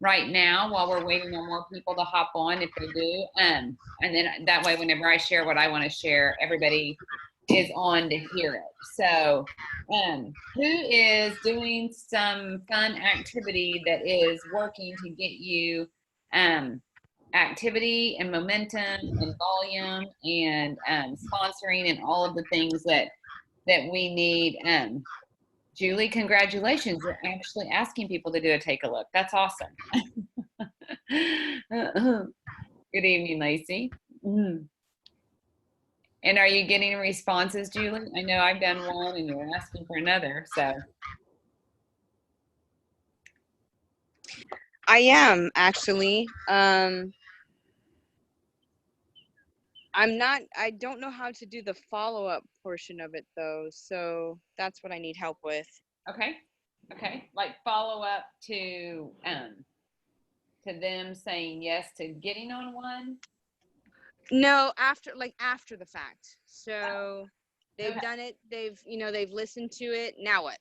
right now while we're waiting on more people to hop on if they do. And then that way, whenever I share what I want to share, everybody is on to hear it. So who is doing some fun activity that is working to get you activity and momentum and volume and sponsoring and all of the things that we need? Julie, congratulations. You're actually asking people to do a take a look. That's awesome. Good evening, Lacey. And are you getting responses, Julie? I know I've done one and you're asking for another, so. I am actually. I don't know how to do the follow-up portion of it though, so that's what I need help with. Okay. Like follow up to them saying yes to getting on one? No, after the fact. So they've done it, they've listened to it. Now what?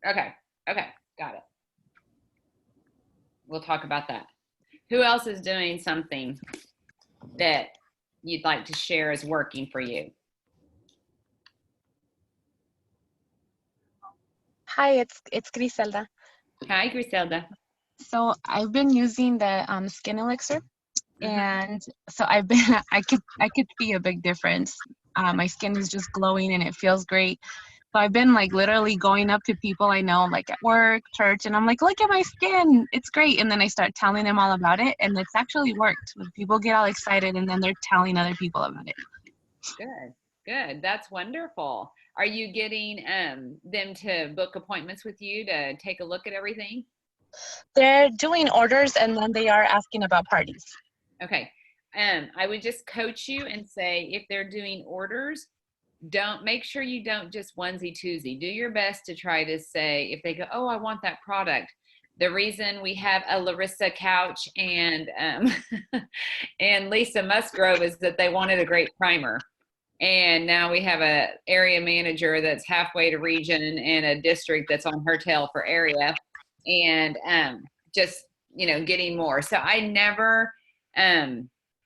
Okay, got it. We'll talk about that. Who else is doing something that you'd like to share is working for you? Hi, it's Griselda. Hi, Griselda. So I've been using the skin elixir, and so I've been I could see a big difference. My skin is just glowing and it feels great. So I've been like literally going up to people I know, like at work, church, and I'm like, look at my skin, it's great. And then I start telling them all about it, and it's actually worked. People get all excited, and then they're telling other people about it. Good. That's wonderful. Are you getting them to book appointments with you to take a look at everything? They're doing orders, and then they are asking about parties. Okay. I would just coach you and say, if they're doing orders, make sure you don't just onesie twosie. Do your best to try to say, if they go, oh, I want that product. The reason we have a Larissa Couch and and Lisa Musgrove is that they wanted a great primer. And now we have a area manager that's halfway to region and a district that's on her tail for area, and just getting more. So I never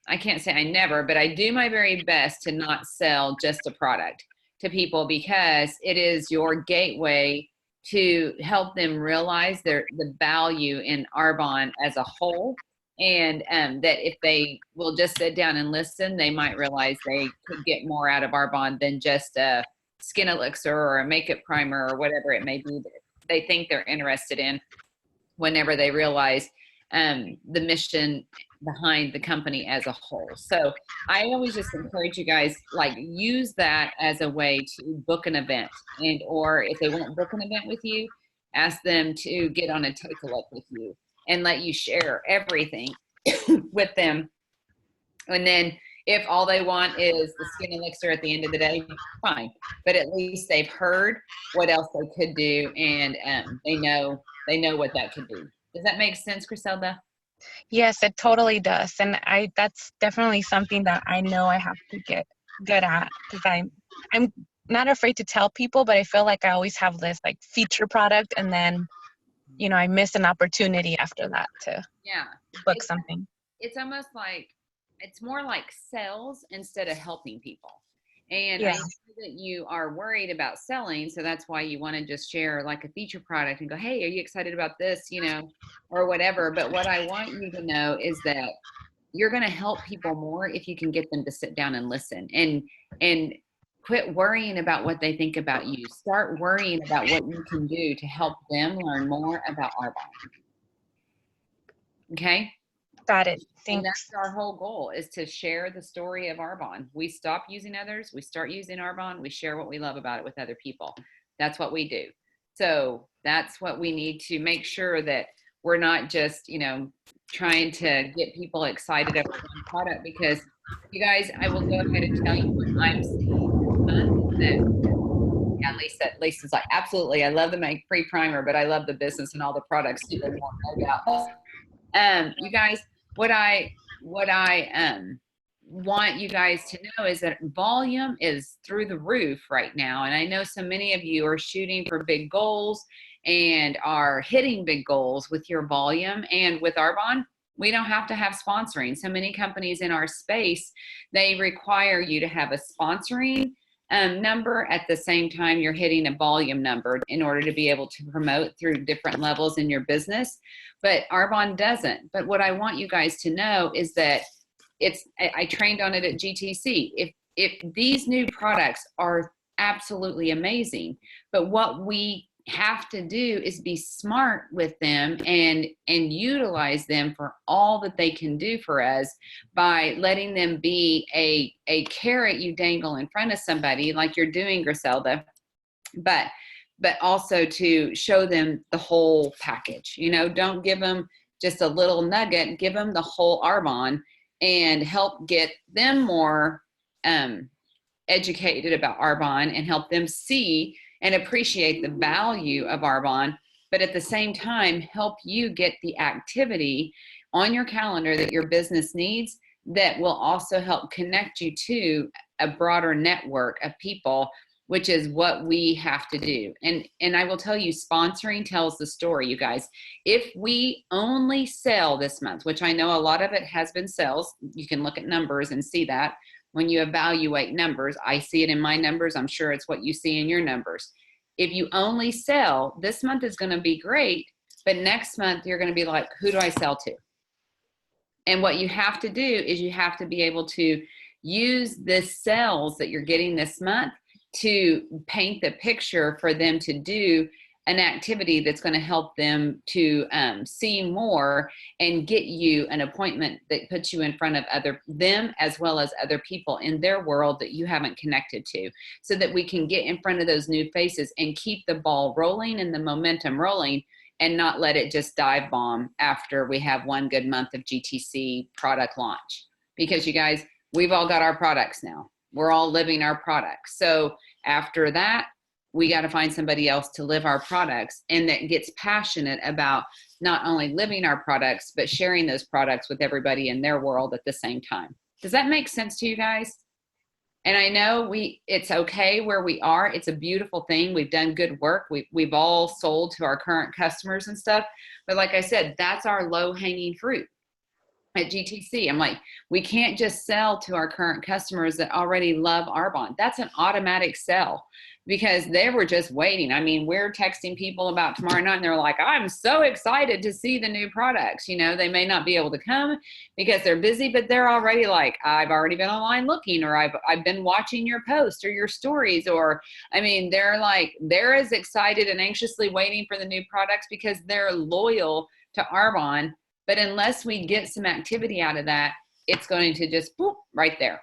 I can't say I never, but I do my very best to not sell just a product to people, because it is your gateway to help them realize the value in Arbonne as a whole. And that if they will just sit down and listen, they might realize they could get more out of Arbonne than just a skin elixir or a makeup primer or whatever it may be that they think they're interested in, whenever they realize the mission behind the company as a whole. So I always just encourage you guys, like, use that as a way to book an event, and or if they won't book an event with you, ask them to get on a take a look with you and let you share everything with them. And then if all they want is the skin elixir at the end of the day, fine. But at least they've heard what else they could do, and they know what that could be. Does that make sense, Griselda? Yes, it totally does. And that's definitely something that I know I have to get good at, because I'm not afraid to tell people, but I feel like I always have this like feature product, and then I miss an opportunity after that to book something. It's almost like, it's more like sales instead of helping people. And yeah. I know that you are worried about selling, so that's why you want to just share like a feature product and go, hey, are you excited about this, or whatever. But what I want you to know is that you're going to help people more if you can get them to sit down and listen, and quit worrying about what they think about you. Start worrying about what you can do to help them learn more about Arbonne. Okay? Got it. Thanks. And that's our whole goal, is to share the story of Arbonne. We stop using others. We start using Arbonne. We share what we love about it with other people. That's what we do. So that's what we need to make sure, that we're not just, trying to get people excited about one product. Because you guys, I will go ahead and tell you what I'm seeing. Lisa's like, absolutely. I love the free primer, but I love the business and all the products even more, no doubt. You guys, what I want you guys to know is that volume is through the roof right now. And I know so many of you are shooting for big goals and are hitting big goals with your volume and with Arbonne, we don't have to have sponsoring. So many companies in our space, they require you to have a sponsoring number at the same time you're hitting a volume number in order to be able to promote through different levels in your business. But Arbonne doesn't. But what I want you guys to know is that I trained on it at GTC. If these new products are absolutely amazing, but what we have to do is be smart with them and utilize them for all that they can do for us by letting them be a carrot you dangle in front of somebody like you're doing, Griselda, but also to show them the whole package. Don't give them just a little nugget, give them the whole Arbonne and help get them more educated about Arbonne and help them see and appreciate the value of Arbonne, but at the same time, help you get the activity on your calendar that your business needs that will also help connect you to a broader network of people, which is what we have to do. And I will tell you, sponsoring tells the story, you guys. If we only sell this month, which I know a lot of it has been sales, you can look at numbers and see that. When you evaluate numbers, I see it in my numbers. I'm sure it's what you see in your numbers. If you only sell, this month is going to be great, but next month you're going to be like, who do I sell to? And what you have to do is you have to be able to use the sales that you're getting this month to paint the picture for them to do an activity that's going to help them to see more and get you an appointment that puts you in front of them as well as other people in their world that you haven't connected to, so that we can get in front of those new faces and keep the ball rolling and the momentum rolling and not let it just dive bomb after we have one good month of GTC product launch. Because you guys, we've all got our products now. We're all living our products. So after that, we got to find somebody else to live our products and that gets passionate about not only living our products, but sharing those products with everybody in their world at the same time. Does that make sense to you guys? And I know it's okay where we are. It's a beautiful thing. We've done good work. We've all sold to our current customers and stuff. But like I said, that's our low hanging fruit at GTC. I'm like, we can't just sell to our current customers that already love Arbonne. That's an automatic sell because they were just waiting. I mean, we're texting people about tomorrow night and they're like, I'm so excited to see the new products. They may not be able to come because they're busy, but they're already like, I've already been online looking, or I've been watching your posts or your stories, or, I mean, they're as excited and anxiously waiting for the new products because they're loyal to Arbonne. But unless we get some activity out of that, it's going to just boop right there.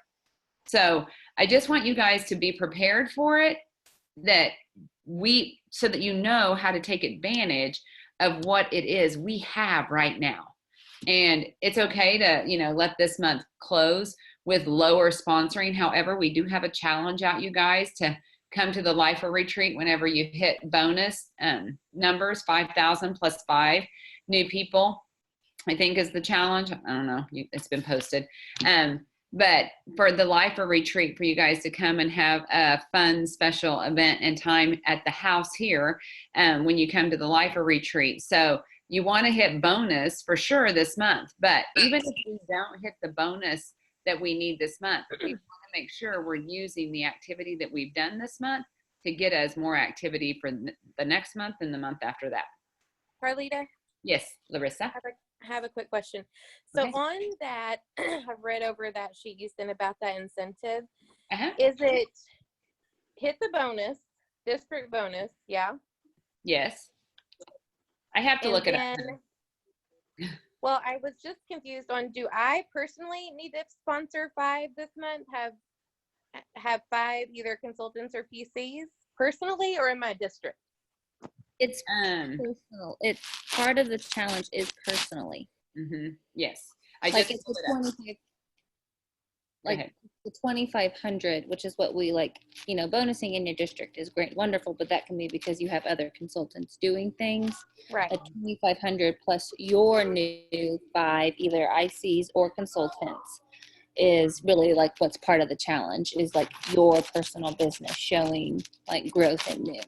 So I just want you guys to be prepared for it, so that you know how to take advantage of what it is we have right now. And it's okay to, let this month close with lower sponsoring. However, we do have a challenge out, you guys, to come to the Lifer Retreat whenever you hit bonus numbers, 5,000 plus 5 new people, I think is the challenge. I don't know. It's been posted. But for the Lifer Retreat, for you guys to come and have a fun, special event and time at the house here when you come to the Lifer Retreat. So you want to hit bonus for sure this month. But even if we don't hit the bonus that we need this month, we want to make sure we're using the activity that we've done this month to get us more activity for the next month and the month after that. Carlita? Yes, Larissa? I have a quick question. So Okay. on that, I've read over that sheet you sent about that incentive. Uh-huh. Is it hit the bonus, district bonus? Yeah. Yes. I have to look it up. Well, I was just confused on, do I personally need to sponsor 5 this month? Have 5 either consultants or PCs personally, or in my district? It's personal. It's part of the challenge is personally. Yes. Like it's the 25, like the 2,500, which is what we like, bonusing in your district is great, wonderful, but that can be because you have other consultants doing things. Right. At 2,500 plus your new 5, either ICs or consultants, is really like what's part of the challenge, is like your personal business showing like growth and new.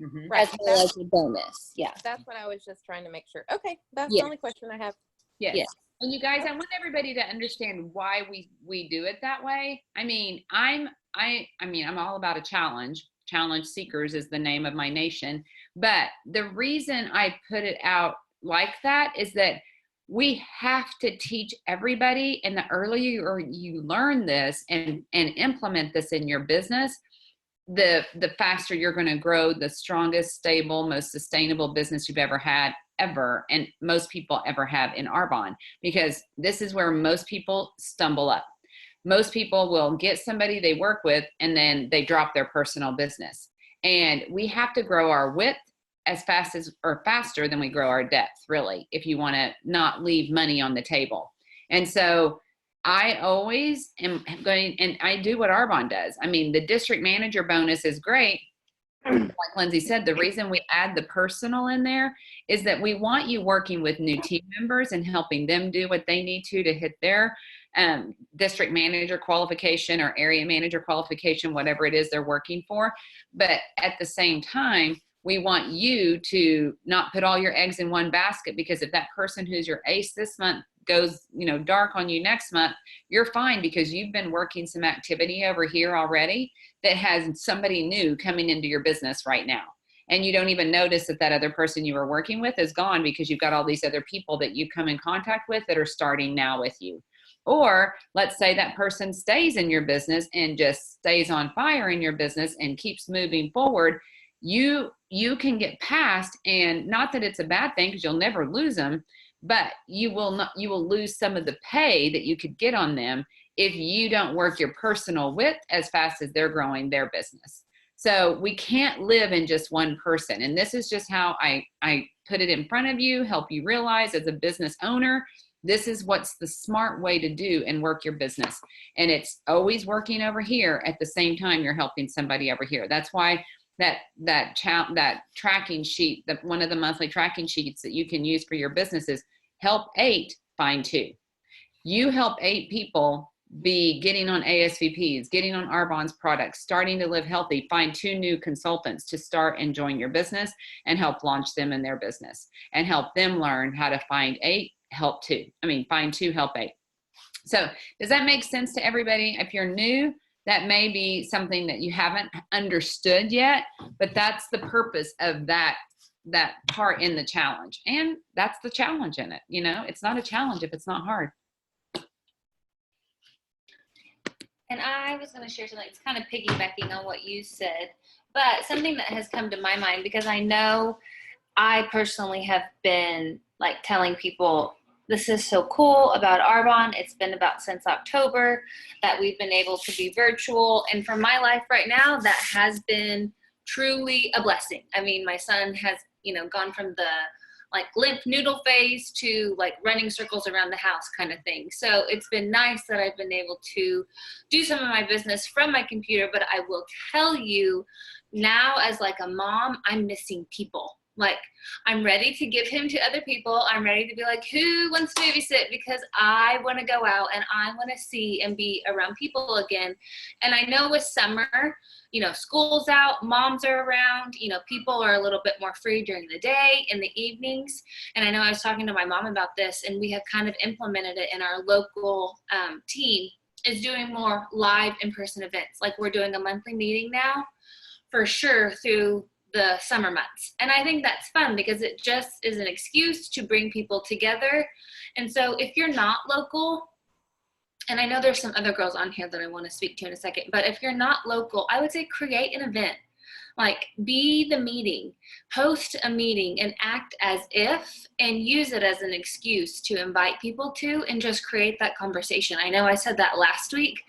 Mhm. Right. as well as a bonus. Yeah. That's what I was just trying to make sure. Okay, that's Yeah. the only question I have. Yes. Yeah. And you guys, I want everybody to understand why we do it that way. I mean, I'm all about a challenge. Challenge seekers is the name of my nation. But the reason I put it out like that is that we have to teach everybody, and the earlier you learn this and implement this in your business, the faster you're going to grow, the strongest, stable, most sustainable business you've ever had, ever, and most people ever have in Arbonne, because this is where most people stumble up. Most people will get somebody they work with and then they drop their personal business. And we have to grow our width as fast as, or faster than we grow our depth, really, if you want to not leave money on the table. And so I always am going, and I do what Arbonne does. I mean, the district manager bonus is great. Like Lindsay said, the reason we add the personal in there is that we want you working with new team members and helping them do what they need to hit their district manager qualification or area manager qualification, whatever it is they're working for. But at the same time, we want you to not put all your eggs in one basket, because if that person who's your ace this month goes, dark on you next month, you're fine, because you've been working some activity over here already that has somebody new coming into your business right now. And you don't even notice that that other person you were working with is gone, because you've got all these other people that you come in contact with that are starting now with you. Or let's say that person stays in your business and just stays on fire in your business and keeps moving forward. You can get past, and not that it's a bad thing, because you'll never lose them, but you will lose some of the pay that you could get on them if you don't work your personal width as fast as they're growing their business. So we can't live in just one person. And this is just how I put it in front of you, help you realize as a business owner, this is what's the smart way to do and work your business. And it's always working over here at the same time you're helping somebody over here. That's why that tracking sheet, that one of the monthly tracking sheets that you can use for your business is help 8, find 2. You help 8 people be getting on ASVPs, getting on Arbonne's products, starting to live healthy, find 2 new consultants to start enjoying your business and help launch them in their business, and help them learn how to find 8, help 2. Find 2, help 8. So does that make sense to everybody? If you're new, that may be something that you haven't understood yet, but that's the purpose of that part in the challenge. And that's the challenge in it. It's not a challenge if it's not hard. And I was going to share something. It's kind of piggybacking on what you said, but something that has come to my mind, because I know I personally have been telling people, this is so cool about Arbonne. It's been about since October that we've been able to be virtual. And for my life right now, that has been truly a blessing. My son has, gone from the limp noodle phase to running circles around the house kind of thing. So it's been nice that I've been able to do some of my business from my computer, but I will tell you now, as a mom, I'm missing people. I'm ready to give him to other people. I'm ready to be who wants to babysit? Because I want to go out and I want to see and be around people again. And I know with summer, school's out, moms are around, people are a little bit more free during the day, in the evenings. And I know I was talking to my mom about this, and we have kind of implemented it in our local team, is doing more live in-person events. We're doing a monthly meeting now, for sure, through the summer months. And I think that's fun, because it just is an excuse to bring people together. And so if you're not local, and I know there's some other girls on here that I want to speak to in a second, but if you're not local, I would say create an event. Be the meeting, host a meeting, and act as if, and use it as an excuse to invite people to, and just create that conversation. I know I said that last week,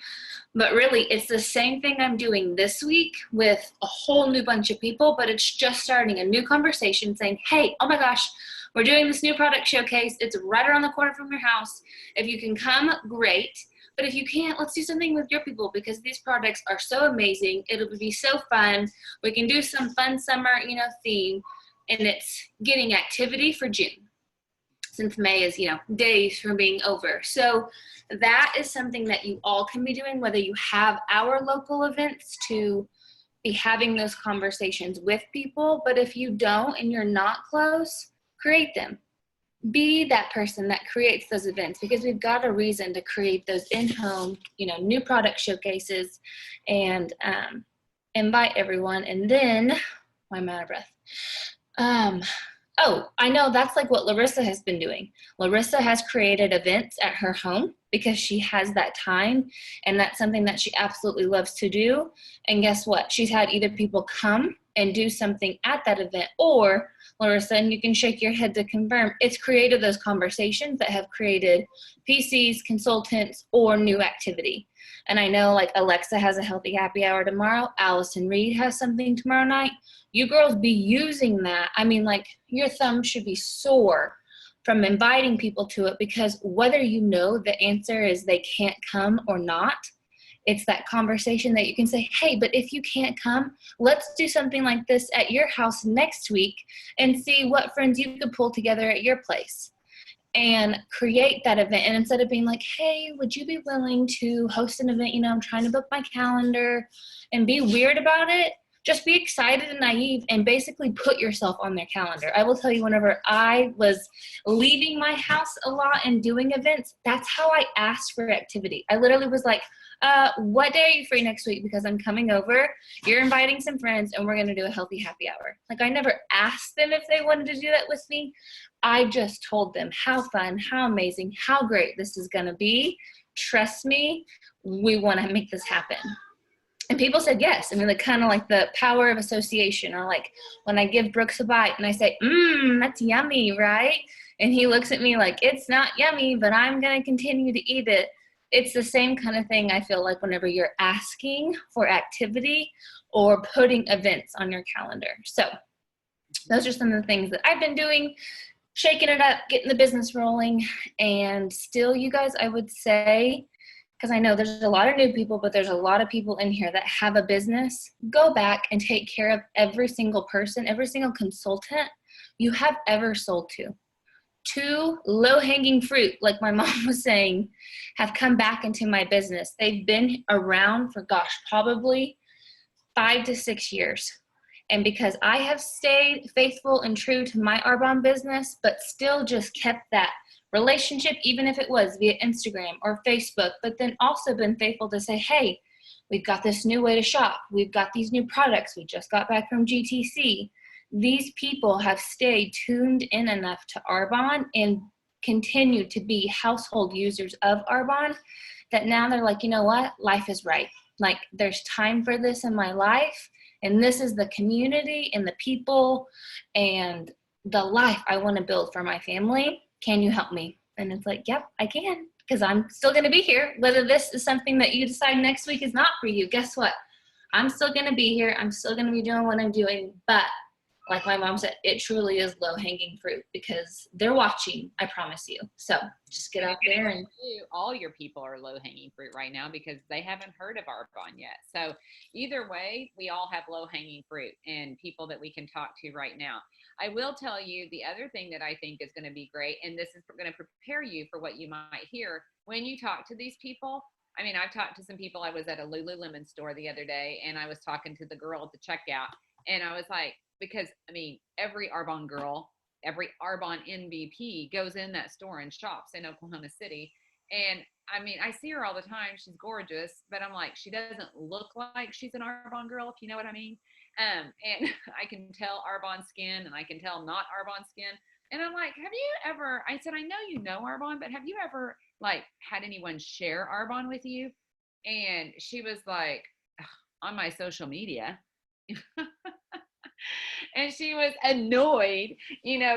but really it's the same thing I'm doing this week with a whole new bunch of people, but it's just starting a new conversation saying, hey, oh my gosh, we're doing this new product showcase. It's right around the corner from your house. If you can come, great. But if you can't, let's do something with your people, because these products are so amazing. It'll be so fun. We can do some fun summer, theme, and it's getting activity for June, since May is, days from being over. So that is something that you all can be doing, whether you have our local events to be having those conversations with people. But if you don't and you're not close, create them. Be that person that creates those events, because we've got a reason to create those in-home, new product showcases, and invite everyone. And then, I'm out of breath. Oh, I know that's like what Larissa has been doing. Larissa has created events at her home because she has that time, and that's something that she absolutely loves to do. And guess what? She's had either people come and do something at that event, or Larissa, and you can shake your head to confirm, it's created those conversations that have created PCs, consultants, or new activity. And I know like Alexa has a healthy happy hour tomorrow. Allison Reed has something tomorrow night. You girls be using that. I mean, like, your thumb should be sore from inviting people to it, because whether you know the answer is they can't come or not, it's that conversation that you can say, hey, but if you can't come, let's do something like this at your house next week and see what friends you could pull together at your place and create that event. And instead of being like, hey, would you be willing to host an event? I'm trying to book my calendar, and be weird about it. Just be excited and naive and basically put yourself on their calendar. I will tell you, whenever I was leaving my house a lot and doing events, that's how I asked for activity. I literally was like, what day are you free next week? Because I'm coming over, you're inviting some friends, and we're going to do a healthy happy hour. Like, I never asked them if they wanted to do that with me. I just told them how fun, how amazing, how great this is going to be. Trust me, we want to make this happen. And people said yes. I mean, like, kind of like the power of association, or like when I give Brooks a bite and I say, that's yummy, right? And he looks at me like, it's not yummy, but I'm going to continue to eat it. It's the same kind of thing, I feel like, whenever you're asking for activity or putting events on your calendar. So those are some of the things that I've been doing, shaking it up, getting the business rolling. And still, you guys, I would say, because I know there's a lot of new people, but there's a lot of people in here that have a business, go back and take care of every single person, every single consultant you have ever sold to. 2 low-hanging fruit, like my mom was saying, have come back into my business. They've been around for, probably 5 to 6 years. And because I have stayed faithful and true to my Arbonne business, but still just kept that relationship, even if it was via Instagram or Facebook, but then also been faithful to say, hey, we've got this new way to shop. We've got these new products. We just got back from GTC. These people have stayed tuned in enough to Arbonne and continue to be household users of Arbonne that now they're like, you know what? Life is right. Like, there's time for this in my life. And this is the community and the people and the life I want to build for my family. Can you help me? And it's like, yep, I can, because I'm still going to be here. Whether this is something that you decide next week is not for you, guess what? I'm still going to be here. I'm still going to be doing what I'm doing. But like my mom said, it truly is low-hanging fruit, because they're watching, I promise you. So just get out there. And all your people are low-hanging fruit right now because they haven't heard of Arbonne yet. So either way, we all have low-hanging fruit and people that we can talk to right now. I will tell you the other thing that I think is going to be great, and this is going to prepare you for what you might hear when you talk to these people. I mean, I've talked to some people. I was at a Lululemon store the other day, and I was talking to the girl at the checkout, and I was like, because, I mean, every Arbonne girl, every Arbonne MVP goes in that store and shops in Oklahoma City. And I mean, I see her all the time. She's gorgeous, but I'm like, she doesn't look like she's an Arbonne girl, if you know what I mean. And I can tell Arbonne skin, and I can tell not Arbonne skin. And I'm like, have you ever, I said, I know you know Arbonne, but have you ever like had anyone share Arbonne with you? And she was like, on my social media. And she was annoyed,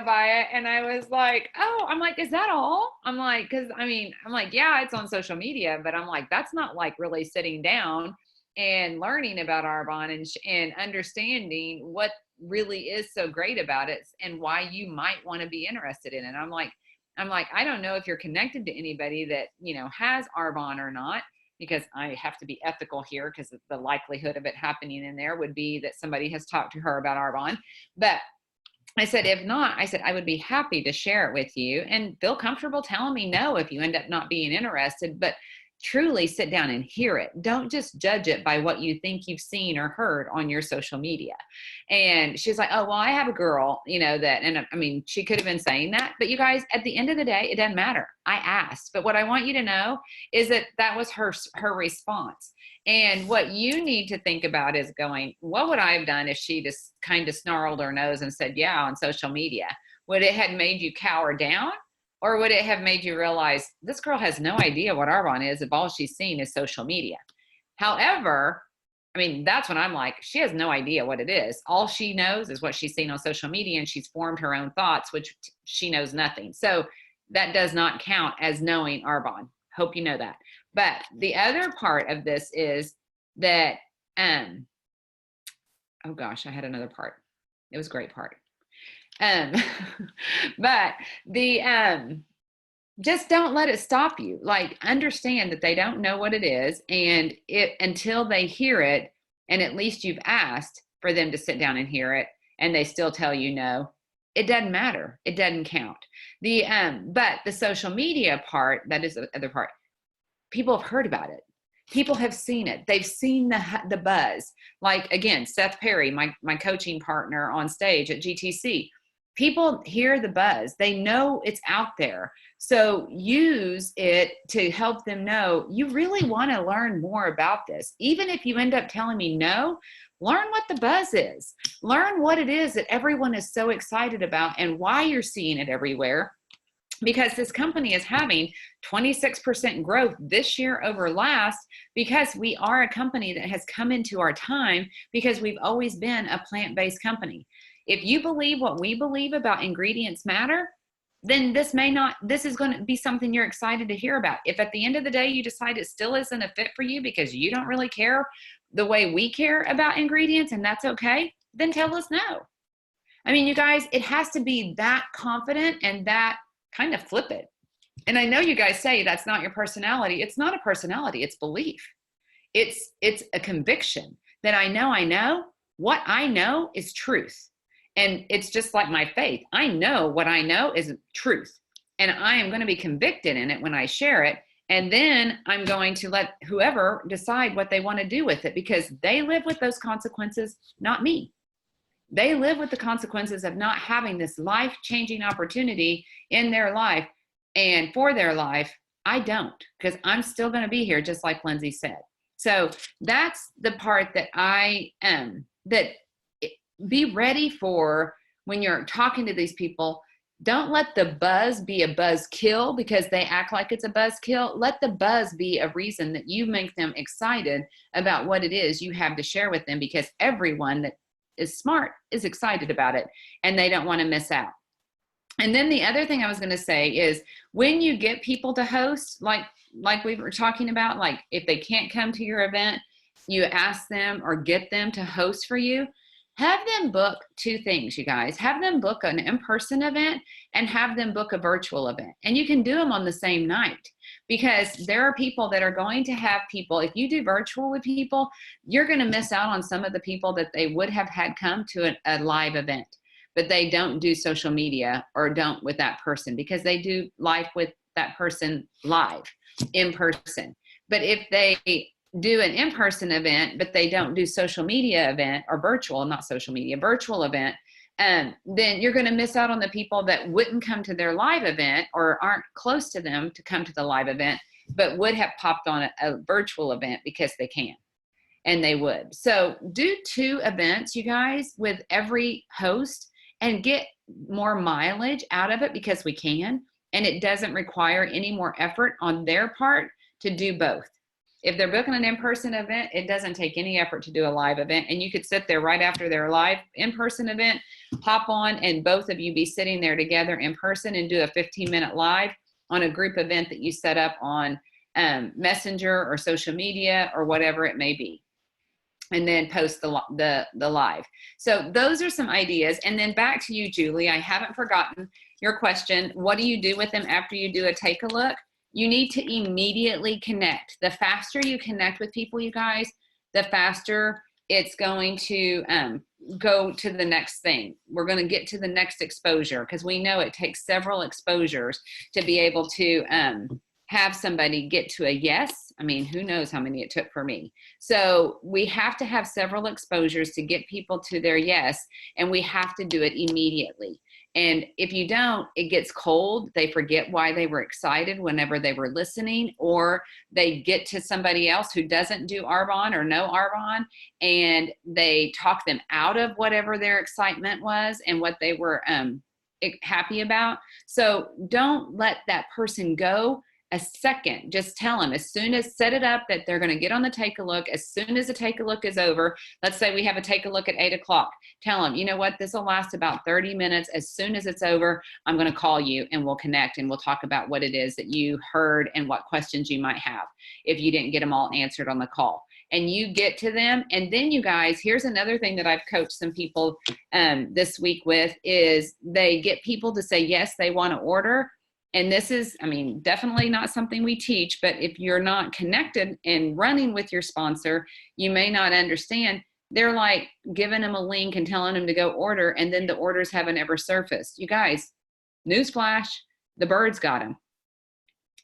by it. And I was like, oh, I'm like, is that all? I'm like, because I mean, I'm like, yeah, it's on social media, but I'm like, that's not like really sitting down and learning about Arbonne and understanding what really is so great about it and why you might want to be interested in it. I'm like, I don't know if you're connected to anybody that, has Arbonne or not, because I have to be ethical here, because the likelihood of it happening in there would be that somebody has talked to her about Arbonne. But I said, if not, I said, I would be happy to share it with you and feel comfortable telling me no if you end up not being interested. But truly sit down and hear it. Don't just judge it by what you think you've seen or heard on your social media. And she's like, oh, well, I have a girl, that, and I mean, she could have been saying that, but you guys, at the end of the day, it doesn't matter. I asked, but what I want you to know is that was her response. And what you need to think about is going, what would I have done if she just kind of snarled her nose and said, yeah, on social media? Would it have made you cower down? Or would it have made you realize this girl has no idea what Arbonne is if all she's seen is social media? However, I mean, that's when I'm like, she has no idea what it is. All she knows is what she's seen on social media, and she's formed her own thoughts, which she knows nothing. So that does not count as knowing Arbonne. Hope you know that. But the other part of this is that, oh gosh, I had another part. It was a great part. But just don't let it stop you. Like, understand that they don't know what it is, and until they hear it, and at least you've asked for them to sit down and hear it, and they still tell you no, it doesn't matter. It doesn't count. But the social media part, that is the other part. People have heard about it. People have seen it. They've seen the buzz. Like, again, Seth Perry, my coaching partner on stage at GTC. People hear the buzz. They know it's out there. So use it to help them know you really want to learn more about this. Even if you end up telling me no, learn what the buzz is. Learn what it is that everyone is so excited about and why you're seeing it everywhere. Because this company is having 26% growth this year over last, because we are a company that has come into our time because we've always been a plant-based company. If you believe what we believe about ingredients matter, then this is going to be something you're excited to hear about. If at the end of the day you decide it still isn't a fit for you because you don't really care the way we care about ingredients, and that's okay, then tell us no. I mean, you guys, it has to be that confident and that kind of flip it. And I know you guys say that's not your personality. It's not a personality, it's belief. It's a conviction that I know what I know is truth. And it's just like my faith. I know what I know is truth. And I am going to be convicted in it when I share it. And then I'm going to let whoever decide what they want to do with it, because they live with those consequences, not me. They live with the consequences of not having this life-changing opportunity in their life and for their life. I don't, because I'm still going to be here, just like Lindsay said. So that's the part that be ready for when you're talking to these people. Don't let the buzz be a buzz kill because they act like it's a buzz kill. Let the buzz be a reason that you make them excited about what it is you have to share with them, because everyone that is smart is excited about it and they don't want to miss out. And then the other thing I was going to say is, when you get people to host, like we were talking about, like if they can't come to your event, you ask them or get them to host for you. Have them book two things, you guys. Have them book an in-person event and have them book a virtual event. And you can do them on the same night, because there are people that are going to have people. If you do virtual with people, you're going to miss out on some of the people that they would have had come to a live event, but they don't do social media or don't with that person, because they do live with that person live in person. But if they do an in-person event, but they don't do social media event or virtual event, then you're going to miss out on the people that wouldn't come to their live event or aren't close to them to come to the live event, but would have popped on a virtual event because they can, and they would. So do 2 events, you guys, with every host, and get more mileage out of it, because we can, and it doesn't require any more effort on their part to do both. If they're booking an in-person event, it doesn't take any effort to do a live event. And you could sit there right after their live in-person event, hop on, and both of you be sitting there together in person and do a 15-minute live on a group event that you set up on Messenger or social media or whatever it may be, and then post the live. So those are some ideas. And then back to you, Julie. I haven't forgotten your question. What do you do with them after you do a take a look? You need to immediately connect. The faster you connect with people, you guys, the faster it's going to go to the next thing. We're going to get to the next exposure, because we know it takes several exposures to be able to have somebody get to a yes I mean, who knows how many it took for me. So we have to have several exposures to get people to their yes, and we have to do it immediately. And if you don't, it gets cold. They forget why they were excited whenever they were listening, or they get to somebody else who doesn't do Arbonne or know Arbonne, and they talk them out of whatever their excitement was and what they were happy about. So don't let that person go a second. Just tell them, as soon as, set it up that they're going to get on the take a look. As soon as the take a look is over, let's say we have a take a look at 8 o'clock. Tell them, you know what, this will last about 30 minutes. As soon as it's over, I'm going to call you and we'll connect and we'll talk about what it is that you heard and what questions you might have if you didn't get them all answered on the call. And you get to them. And then, you guys, here's another thing that I've coached some people this week with, is they get people to say yes, they want to order. And this is, I mean, definitely not something we teach, but if you're not connected and running with your sponsor, you may not understand. They're like giving them a link and telling them to go order, and then the orders haven't ever surfaced. You guys, newsflash, the birds got them.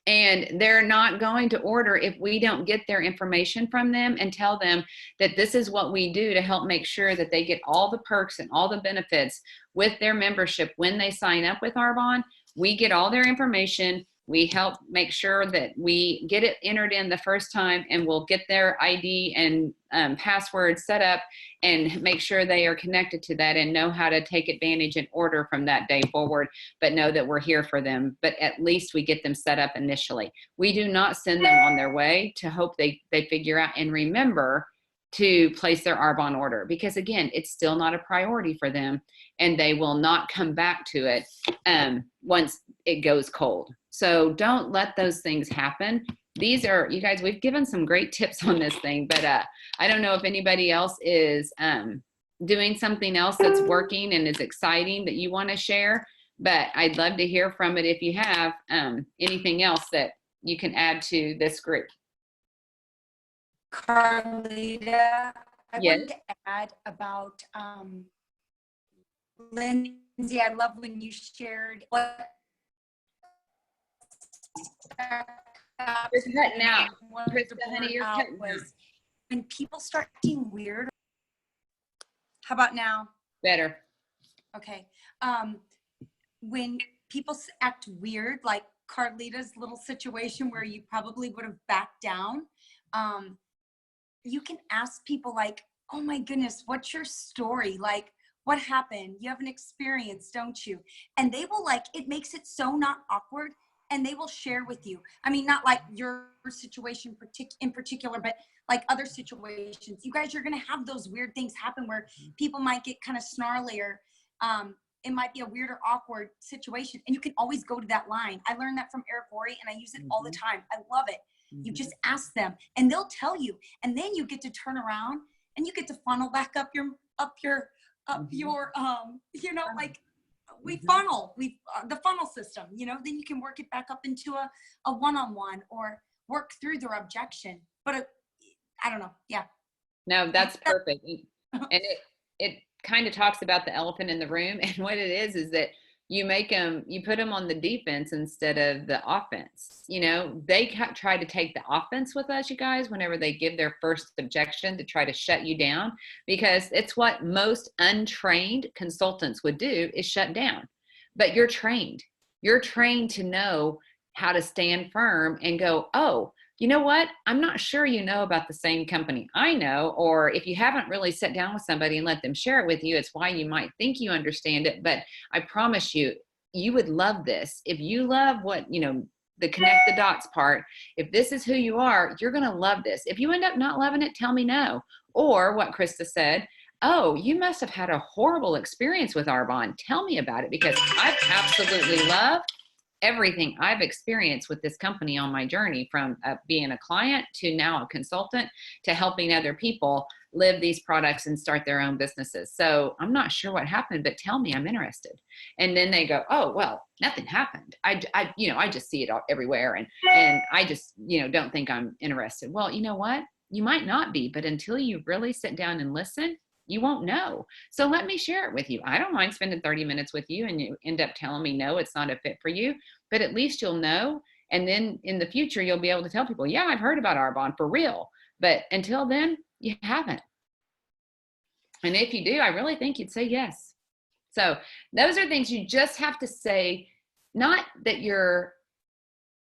And they're not going to order if we don't get their information from them and tell them that this is what we do to help make sure that they get all the perks and all the benefits with their membership when they sign up with Arbonne. We get all their information. We help make sure that we get it entered in the first time, and we'll get their ID and password set up and make sure they are connected to that and know how to take advantage and order from that day forward, but know that we're here for them. But at least we get them set up initially. We do not send them on their way to hope they figure out and remember to place their Arbonne order, because again, it's still not a priority for them, and they will not come back to it once it goes cold. So don't let those things happen. These are, you guys, we've given some great tips on this thing, but I don't know if anybody else is doing something else that's working and is exciting that you want to share, but I'd love to hear from it if you have anything else that you can add to this group. Carlita, I Yes. wanted to add about Lindsay. I love when you shared what You're cutting out. wanted to Krista, honey, point you're out cutting out. was when people start acting weird. How about now? Better. Okay. When people act weird, like Carlita's little situation where you probably would have backed down, you can ask people like, oh my goodness, what's your story? Like, what happened? You have an experience, don't you? And they will, like, it makes it so not awkward, and they will share with you. I mean, not like your situation in particular, but like other situations. You guys are going to have those weird things happen where people might get kind of snarly, or it might be a weird or awkward situation. And you can always go to that line. I learned that from Eric Worre, and I use it all the time. I love it. You just ask them and they'll tell you, and then you get to turn around and you get to funnel back up your you know, like we funnel, the funnel system, you know, then you can work it back up into a one-on-one or work through their objection. But I don't know. Yeah. No, that's perfect. And it kind of talks about the elephant in the room. And what it is that you put them on the defense instead of the offense. You know, they try to take the offense with us, you guys, whenever they give their first objection to try to shut you down, because it's what most untrained consultants would do, is shut down. But you're trained. You're trained to know how to stand firm and go, oh, you know what? I'm not sure you know about the same company I know, or if you haven't really sat down with somebody and let them share it with you, it's why you might think you understand it. But I promise you, you would love this. If you love what, you know, the connect the dots part, if this is who you are, you're going to love this. If you end up not loving it, tell me no. Or what Krista said, oh, you must have had a horrible experience with Arbonne. Tell me about it, because I've absolutely loved everything I've experienced with this company on my journey, from being a client to now a consultant to helping other people live these products and start their own businesses. So I'm not sure what happened, but tell me, I'm interested. And then they go, oh, well, nothing happened. I just see it all everywhere. And I just, don't think I'm interested. Well, you know what? You might not be, but until you really sit down and listen, you won't know. So let me share it with you. I don't mind spending 30 minutes with you and you end up telling me, no, it's not a fit for you, but at least you'll know. And then in the future, you'll be able to tell people, yeah, I've heard about Arbonne for real. But until then, you haven't. And if you do, I really think you'd say yes. So those are things you just have to say, not that you're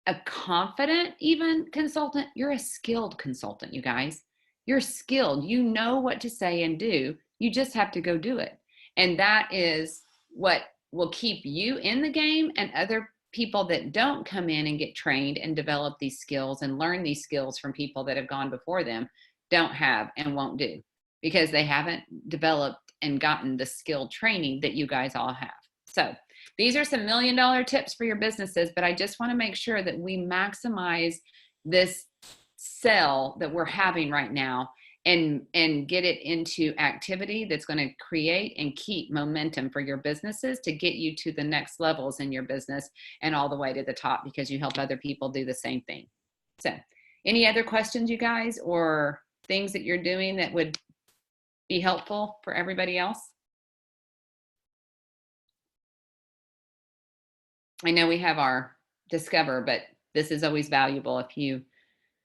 a confident even consultant, you're a skilled consultant, you guys. You're skilled. You know what to say and do. You just have to go do it. And that is what will keep you in the game, and other people that don't come in and get trained and develop these skills and learn these skills from people that have gone before them don't have and won't do, because they haven't developed and gotten the skill training that you guys all have. So these are some $1 million tips for your businesses, but I just want to make sure that we maximize this sell that we're having right now and get it into activity that's going to create and keep momentum for your businesses to get you to the next levels in your business and all the way to the top, because you help other people do the same thing. So any other questions, you guys, or things that you're doing that would be helpful for everybody else? I know we have our Discover, but this is always valuable if you,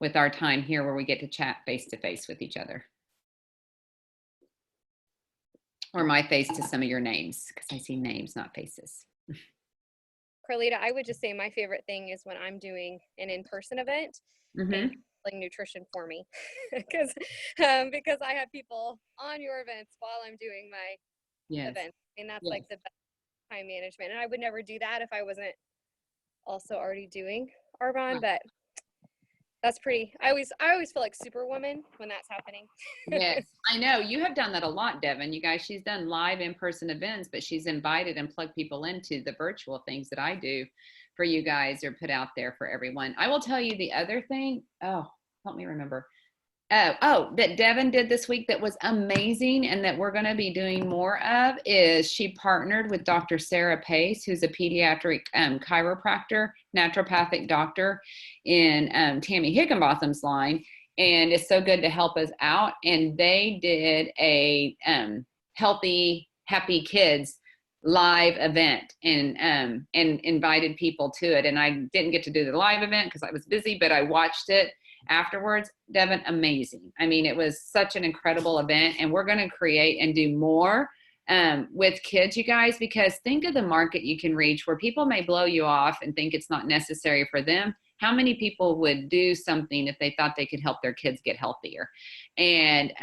with our time here where we get to chat face to face with each other. Or my face to some of your names, because I see names, not faces. Carlita, I would just say my favorite thing is when I'm doing an in-person event, and like nutrition for me, because I have people on your events while I'm doing my event, and that's like the best time management. And I would never do that if I wasn't also already doing Arbonne, but that's pretty. I always feel like Superwoman when that's happening. Yes, I know you have done that a lot, Devin. You guys, she's done live in-person events, but she's invited and plugged people into the virtual things that I do for you guys, or put out there for everyone. I will tell you the other thing. Oh, help me remember. That Devin did this week that was amazing, and that we're going to be doing more of, is she partnered with Dr. Sarah Pace, who's a pediatric chiropractor, naturopathic doctor in Tammy Higginbotham's line, and it's so good to help us out. And they did a Healthy Happy Kids live event, and invited people to it. And I didn't get to do the live event because I was busy, but I watched it afterwards. Devin, amazing. I mean, it was such an incredible event, and we're going to create and do more with kids, you guys, because think of the market you can reach where people may blow you off and think it's not necessary for them. How many people would do something if they thought they could help their kids get healthier? And,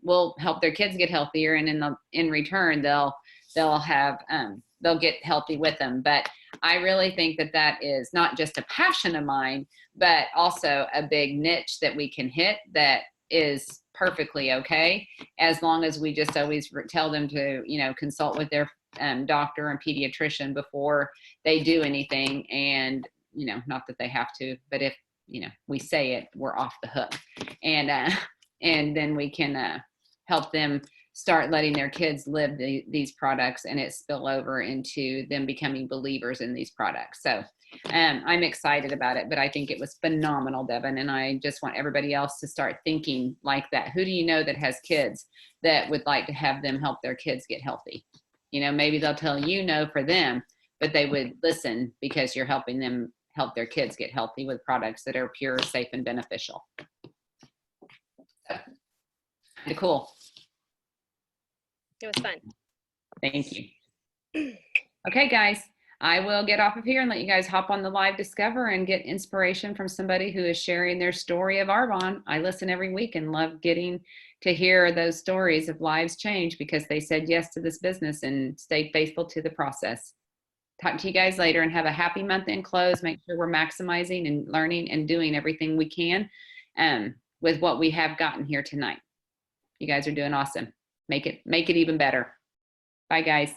we'll help their kids get healthier, and in return, they'll get healthy with them. But I really think that is not just a passion of mine, but also a big niche that we can hit that is perfectly okay, as long as we just always tell them to, consult with their doctor and pediatrician before they do anything. And, not that they have to, but if, we say it, we're off the hook. And then we can help them start letting their kids live these products, and it spill over into them becoming believers in these products. So I'm excited about it, but I think it was phenomenal, Devin. And I just want everybody else to start thinking like that. Who do you know that has kids that would like to have them help their kids get healthy? Maybe they'll tell you no for them, but they would listen because you're helping them help their kids get healthy with products that are pure, safe, and beneficial. So, cool. It was fun. Thank you. Okay, guys, I will get off of here and let you guys hop on the live Discover and get inspiration from somebody who is sharing their story of Arbonne. I listen every week and love getting to hear those stories of lives change because they said yes to this business and stayed faithful to the process. Talk to you guys later, and have a happy month end close. Make sure we're maximizing and learning and doing everything we can with what we have gotten here tonight. You guys are doing awesome. Make it even better. Bye, guys.